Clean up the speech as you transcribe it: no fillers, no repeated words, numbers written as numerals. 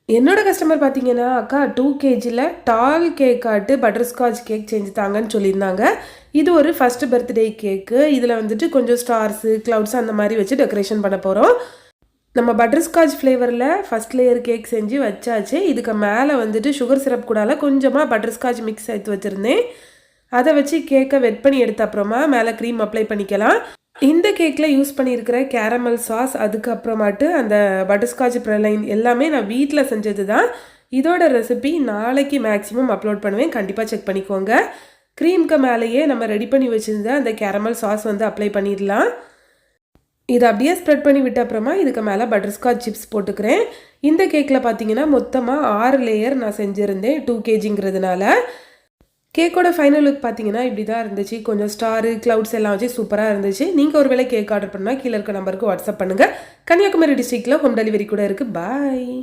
என்னோட கஸ்டமர் பார்த்தீங்கன்னா, "அக்கா 2 கேஜில டால் கேக்காட்டு பட்டர்ஸ்காட்ச் கேக் செஞ்சு தாங்கன்னு" சொல்லியிருந்தாங்க. இது ஒரு ஃபர்ஸ்ட் பர்த்டே கேக்கு. இதில வந்துட்டு கொஞ்சம் ஸ்டார்ஸு, கிளவுட்ஸ் அந்த மாரி வச்சு டெக்கரேஷன் பண்ண போறோம். நம்ம பட்டர்ஸ்காட்ச் ஃப்ளேவரில ஃபர்ஸ்ட் லேயர் கேக் செஞ்சு வச்சாச்சு. இதுக்கு மேல வந்துட்டு சுகர் சிரப் கூடால கொஞ்சமா பட்டர்ஸ்காட்ச் மிக்ஸ் எடுத்து வச்சிருந்தேன். அத வச்சு கேக்க வெட் பண்ணி எடுத்த அப்புறமா மேல க்ரீம் அப்ளை பண்ணிக்கலாம். இந்த கேக்ல யூஸ் பண்ணியிருக்கிற கேரமல் சாஸ், அதுக்கப்புறமாட்டு அந்த பட்டர்ஸ்காட்ச் ப்ரலைன் எல்லாமே நான் வீட்ல செஞ்சது தான். இதோட ரெசிபி நாளைக்கு மேக்ஸிமம் அப்லோட் பண்ணுவேன். கண்டிப்பா செக் பண்ணிக்கோங்க. க்ரீம்க்கு மேலேயே நம்ம ரெடி பண்ணி வச்சிருந்த அந்த கேரமல் சாஸ் வந்து அப்ளை பண்ணிடலாம். இத அப்படியே ஸ்ப்ரெட் பண்ணி விட்ட அப்புறமா இதுக்கு மேல பட்டர்ஸ்காட்ச் சிப்ஸ் போட்டுக்கிறேன். இந்த கேக்ல பார்த்தீங்கன்னா, மொத்தமா 6 லேயர் நான் செஞ்சிருந்தேன் 2 கேஜிங்கிறதுனால. கேக்கோட ஃபைனல் லுக் பார்த்தீங்கன்னா, இப்படி தான் இருந்துச்சு. கொஞ்சம் ஸ்டாரு, கிளவுட்ஸ் எல்லாம் வச்சு சூப்பரா இருந்துச்சு. நீங்க ஒரு வேளை கேக் ஆர்டர் பண்ணா கீழ இருக்க நம்பருக்கு வாட்ஸ்அப் பண்ணுங்க. கன்னியாகுமரி டிஸ்ட்ரிக்ட்ல ஹோம் டெலிவரி கூட இருக்கு. பாய்.